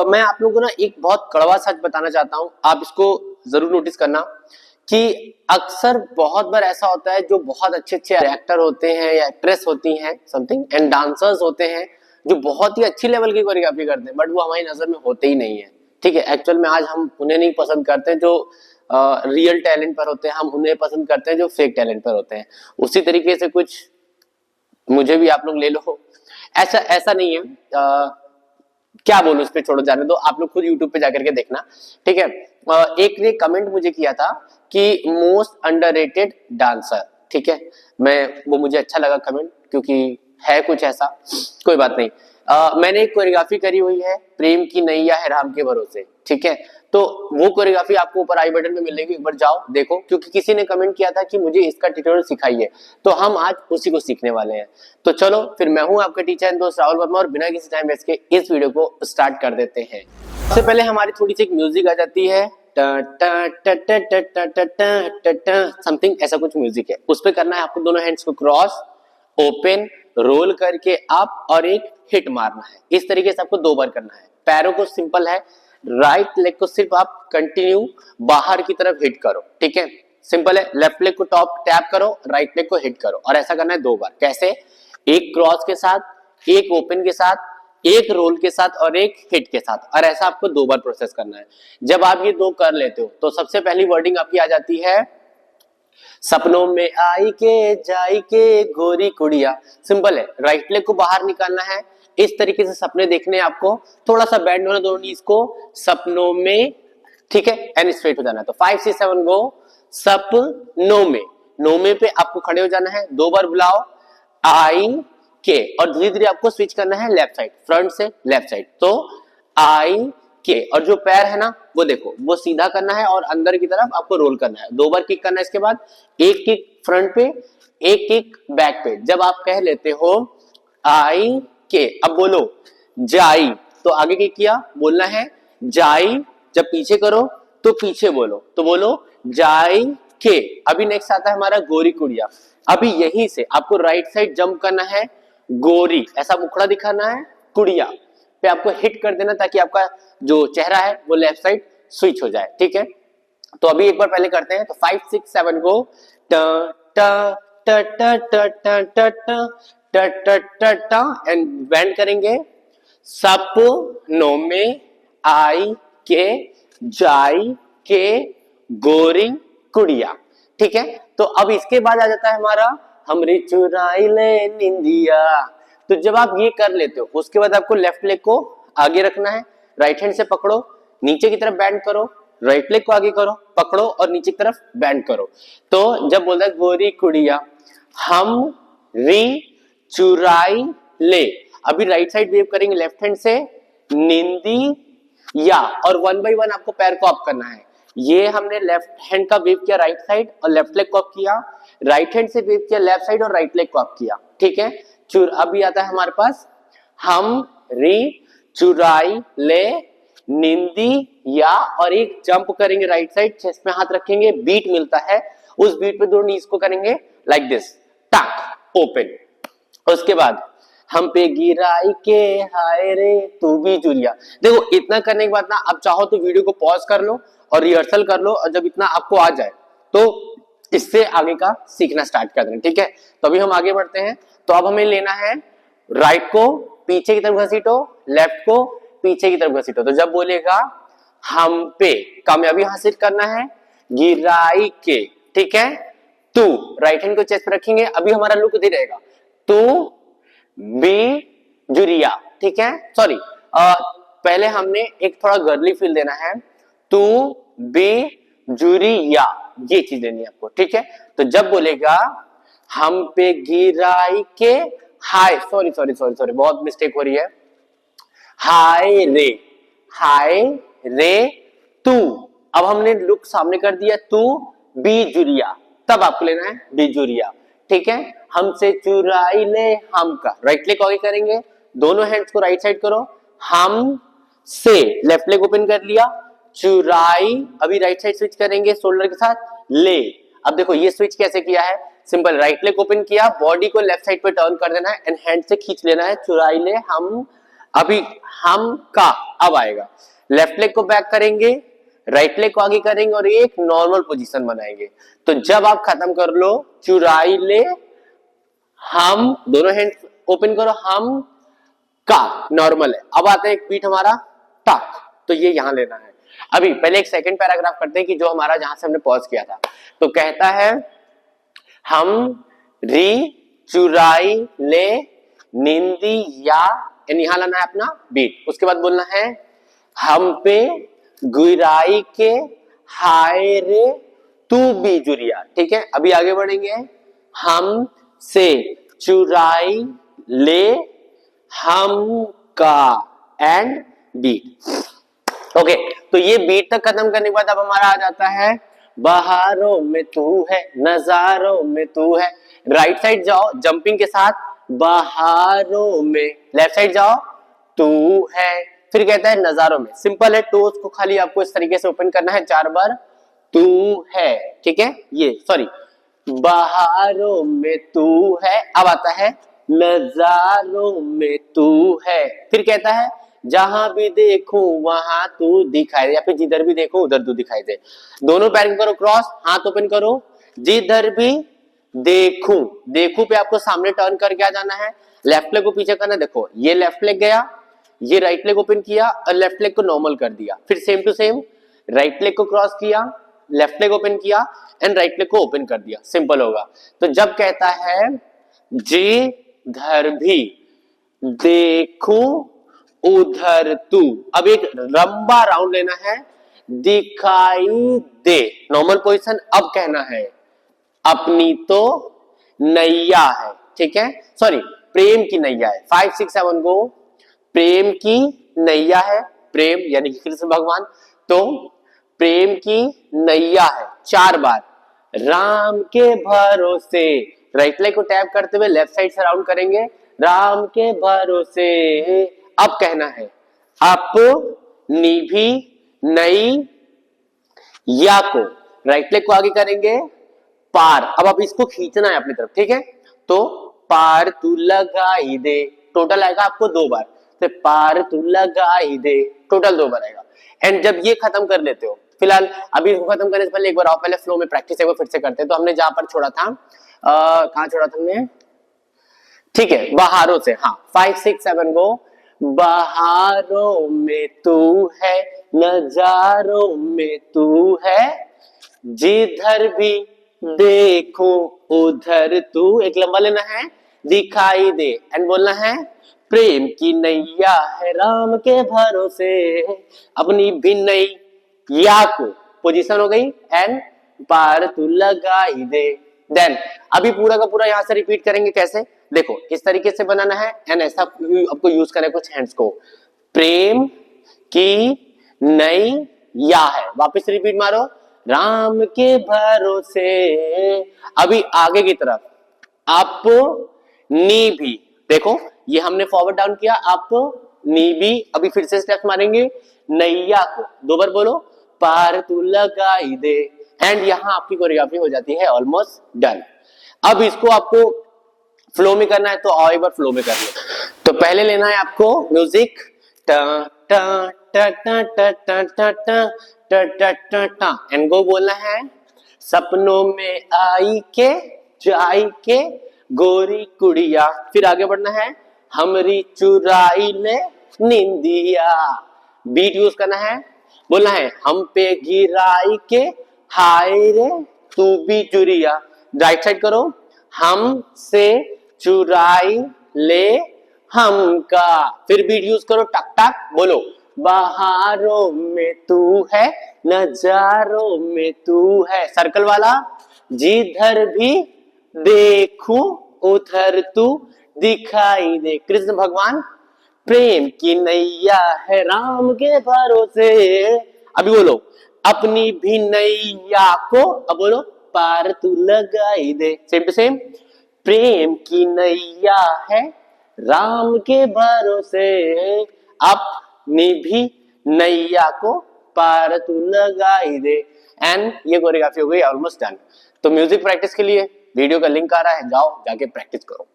मैं आप लोगों को ना एक बहुत कड़वा सच बताना चाहता हूं, आप इसको जरूर नोटिस करना कि अक्सर बहुत बार ऐसा होता है जो बहुत अच्छे अच्छे एक्टर होते हैं या एक्ट्रेस होती हैं समथिंग एंड डांसर्स होते हैं जो बहुत ही अच्छी लेवल की कोरियोग्राफी करते हैं, बट वो हमारी नजर में होते ही नहीं है। ठीक है, एक्चुअल में आज हम उन्हें नहीं पसंद करते जो रियल टैलेंट पर होते हैं, हम उन्हें पसंद करते हैं जो फेक टैलेंट पर होते हैं। उसी तरीके से कुछ मुझे भी आप लोग ले लो, ऐसा ऐसा नहीं है। क्या बोलूं, इस पे छोड़ो, जाने दो, आप लोग खुद यूट्यूब पे जाकर के देखना। ठीक है, एक ने कमेंट मुझे किया था कि मोस्ट अंडररेटेड डांसर। ठीक है, वो मुझे अच्छा लगा कमेंट, क्योंकि है कुछ ऐसा, कोई बात नहीं। मैंने एक कोरियोग्राफी करी हुई है, प्रेम की नैया है राम के भरोसे। ठीक है, तो वो कोरियोग्राफी आपको ऊपर आई बटन में मिलेगी, एक बार जाओ देखो, क्योंकि किसी ने कमेंट किया था कि मुझे इसका ट्यूटोरियल सिखाइए, तो हम आज उसी को सीखने वाले हैं। तो चलो फिर, मैं हूं आपका टीचर एंड दोस्त राहुल वर्मा, और बिना किसी टाइम वेस्ट के इस वीडियो को स्टार्ट कर देते हैं। सबसे पहले हमारी थोड़ी सी म्यूजिक आ जाती है, समथिंग ऐसा कुछ म्यूजिक है, उस पर करना है आपको दोनों हैंड्स को क्रॉस, ओपन, रोल करके अप और एक हिट मारना है। इस तरीके से आपको 2 बार करना है। पैरों को सिंपल है, राइट लेग को सिर्फ आप कंटिन्यू बाहर की तरफ हिट करो। ठीक है, सिंपल है। लेफ्ट लेग को टॉप टैप करो, राइट लेग को हिट करो, और ऐसा करना है 2 बार। कैसे? एक क्रॉस के साथ, एक ओपन के साथ, एक रोल के साथ और एक हिट के साथ, और ऐसा आपको 2 बार प्रोसेस करना है। जब आप ये 2 कर लेते हो तो सबसे पहली वर्डिंग आपकी आ जाती है, सपनों में आई के जाई के गोरी कुड़िया। सिंपल है, राइट लेग को बाहर निकालना है, इस तरीके से सपने देखने हैं आपको, थोड़ा सा बैंड होना दोनों नीज को, सपनों में। ठीक है, एंड स्ट्रेट हो जाना है। तो 5 6 7 गो, सपनों में, नो में पे आपको खड़े हो जाना है, 2 बार बुलाओ, आई के, और धीरे धीरे आपको स्विच करना है लेफ्ट साइड, फ्रंट से लेफ्ट साइड। तो आई के, और जो पैर है ना वो देखो, वो सीधा करना है और अंदर की तरफ आपको रोल करना है। 2 बार किक करना है, इसके बाद एक किक फ्रंट पे, एक किक बैक पे। जब आप कह लेते हो आई के, अब बोलो जाई, तो आगे की किया बोलना है जाई, जब पीछे करो तो पीछे बोलो, तो बोलो जाई के। अभी नेक्स्ट आता है हमारा गोरी कुड़िया। अभी यहीं से आपको राइट साइड जंप करना है, गोरी ऐसा मुखड़ा दिखाना है, कुड़िया पे आपको हिट कर देना, ताकि आपका जो चेहरा है वो लेफ्ट साइड स्विच हो जाए। ठीक है, तो अभी एक बार पहले करते हैं। तो 5 6 7 गो, ट ट ट ट ट ट ट ट एंड बैंड करेंगे, सपनों में आई के जाई के गोरी कुड़िया। ठीक है, तो अब इसके बाद आ जाता है हमारा हमरे चुराई ले निंदिया। तो जब आप ये कर लेते हो, उसके बाद आपको लेफ्ट लेग को आगे रखना है, राइट हैंड से पकड़ो, नीचे की तरफ बैंड करो, राइट लेग को आगे करो, पकड़ो और नीचे की तरफ बैंड करो। तो जब बोलता है गोरी कुड़िया हम री चुराई ले, अभी राइट साइड वेव करेंगे लेफ्ट हैंड से, निंदी या, और 1 बाय 1 आपको पैर को अप करना है। ये हमने लेफ्ट हैंड का वेव किया राइट साइड और लेफ्ट लेग को अप किया, राइट हैंड से वेव किया लेफ्ट साइड और राइट लेग को अप किया। ठीक है, अभी आता है हमारे पास हम री चुराई ले निंदी या, और एक जंप करेंगे राइट साइड, चेस्ट में हाथ रखेंगे, बीट मिलता है, उस बीट पे दोनों नीज को करेंगे लाइक दिस, टक ओपन। उसके बाद हम पे गिराई के हाय रे तू भी जुरिया। देखो इतना करने के बाद ना, अब चाहो तो वीडियो को पॉज कर लो और रिहर्सल कर लो, और जब इतना आपको आ जाए तो इससे आगे का सीखना स्टार्ट कर देना। ठीक है, तो अभी हम आगे बढ़ते हैं। तो अब हमें लेना है राइट को पीछे की तरफ घसीटो, लेफ्ट को पीछे की तरफ घसीटो। तो जब बोलेगा हम पे, कामयाबी हासिल करना है, गिराई के। ठीक है, तू राइट हैंड को चेस्ट पे रखेंगे, अभी हमारा लुक दे रहेगा, तू बी जुरिया। ठीक है, सॉरी, पहले हमने एक थोड़ा गर्ली फील देना है, तू बी जुरिया, ये चीज देनी है आपको। ठीक है, तो जब बोलेगा हम पे गिराई के हाय, सॉरी सॉरी सॉरी सॉरी, बहुत मिस्टेक हो रही है, हाय रे तू, अब हमने लुक सामने कर दिया, तू बी जुरिया, तब आपको लेना है बिजुरिया। ठीक है, हमसे चुराई ले हम का, राइट लेग आगे करेंगे, दोनों हैंड्स को राइट साइड करो, हम से लेफ्ट लेग ओपन कर लिया, चुराई, अभी राइट साइड स्विच करेंगे शोल्डर के साथ, ले। अब देखो ये स्विच कैसे किया है, सिंपल, राइट लेग ओपन किया, बॉडी को लेफ्ट साइड पे टर्न कर देना है एंड हैंड से खींच लेना है, चुराई ले हम अभी हम का अब आएगा, लेफ्ट लेग को बैक करेंगे, राइट लेग को आगे करेंगे और एक नॉर्मल पोजीशन बनाएंगे। तो जब आप खत्म कर लो, चुराई ले हम, दोनों हैंड ओपन करो, हम का नॉर्मल है। अब आता है एक बीट हमारा टक, तो ये यहां लेना है। अभी पहले एक सेकंड पैराग्राफ करते हैं कि जो हमारा जहां से हमने पॉज किया था। तो कहता है हम री चुराई ले निंदी या, यहां लाना है अपना बीट। उसके बाद बोलना है हम पे गुराई के हाय रे तू भी जुरिया। ठीक है, अभी आगे बढ़ेंगे। हम से चुराई ले हम का एंड बीट। ओके, तो ये बीट तक खत्म करने के बाद अब हमारा आ जाता है बहारों में तू है, नजारों में तू है। राइट साइड जाओ जंपिंग के साथ, बहारों में, लेफ्ट साइड जाओ तू है, फिर कहता है नजारों में। सिंपल है, टोज को खाली आपको इस तरीके से ओपन करना है 4 बार, तू है। ठीक है, ये सॉरी, बहारों में तू है। अब आता है नजारों में तू है, फिर कहता है जहां भी देखूं वहां तू दिखाई दे, या फिर जिधर भी देखूं उधर तू दिखाई दे। दोनों पैर करो क्रॉस, हाथ ओपन करो, जिधर भी देखूं, देखूं पे आपको सामने टर्न करके आ जाना है, लेफ्ट लेग को पीछे करना। देखो ये लेफ्ट लेग गया, ये राइट लेग ओपन किया और लेफ्ट लेग को नॉर्मल कर दिया, फिर same to same right leg को क्रॉस किया, लेफ्ट लेग ओपन किया एंड राइट लेग को ओपन कर दिया। सिंपल होगा। तो जब कहता है जिधर भी देखूं उधर तू, अब एक लंबा राउंड लेना है, दिखाई दे, नॉर्मल पोजीशन। अब कहना है अपनी तो नैया है। ठीक है, सॉरी, प्रेम की नैया है। 5 6 7 गो, प्रेम की नैया है, प्रेम यानी कि कृष्ण भगवान, तो प्रेम की नैया है 4 बार। राम के भरोसे, राइट लेग को टैप करते हुए लेफ्ट साइड से राउंड करेंगे, राम के भरोसे। अब कहना है अपनी भी नई या को, राइट लेग को आगे करेंगे, पार। अब आप इसको खींचना है अपनी तरफ। ठीक है, तो पार तू लगाई दे, टोटल आएगा आपको 2 बार, तो पार तू लगाई दे, टोटल 2 बार आएगा। एंड जब ये खत्म कर लेते हो, फिलहाल अभी इसको खत्म करने से पहले एक बार आओ पहले फ्लो में प्रैक्टिस एक बार फिर से करते हैं। तो हमने जहां पर छोड़ा था, कहां छोड़ा था हमने? ठीक है, बहारों से। हाँ, 5 6 7 गो, बहारों में तू है, नजारों में तू है, जिधर भी देखो उधर तू, एक लंबा लेना है, दिखाई दे एंड बोलना है प्रेम की नैया है राम के भरोसे, अपनी भी नैया को, पोजीशन हो गई, एंड पार तू लगाई दे। देन अभी पूरा का पूरा यहां से रिपीट करेंगे। कैसे? देखो इस तरीके से बनाना है एंड ऐसा आपको यूज करना है कुछ हैंड्स को। प्रेम की नैया है, वापस रिपीट मारो, राम के भरोसे। अभी आगे की तरफ आप नी भी, देखो ये हमने फॉरवर्ड डाउन किया, आप नी भी। अभी फिर से स्टेप मारेंगे, नैया को 2 बार बोलो, पार तू लगाई दे, एंड यहां आपकी कोरियोग्राफी हो जाती है ऑलमोस्ट डन। अब इसको आपको फ्लो में करना है, तो आओ एक बार फ्लो में कर लो। तो पहले लेना है आपको म्यूजिक, टा टा टा टा टा टा टा टा टा टा टा टा, एंड गो बोलना है सपनों में आई के जाई के गोरी कुड़िया। फिर आगे बढ़ना है, हमरी चुराई ले निंदिया। बीट यूज करना है, बोलना है हम पे गिराई के हाय रे तू भी चुरिया। राइट साइड करो, हम से चुराई ले हमका। फिर बीट यूज करो, टक टक बोलो, बहारों में तू है, नजारों में तू है। सर्कल वाला, जिधर भी देखूं उधर तू दिखाई दे, कृष्ण भगवान प्रेम की नैया है राम के भरोसे। अभी बोलो अपनी भी नैया को, अब बोलो पार तू लगाई दे, सेम टू सेम, प्रेम की नैया है राम के भरोसे, अपनी भी नैया को पार तू लगाई दे। एंड ये कोरियोग्राफी हो गई ऑलमोस्ट डन। तो म्यूजिक प्रैक्टिस के लिए वीडियो का लिंक आ रहा है, जाओ जाके प्रैक्टिस करो।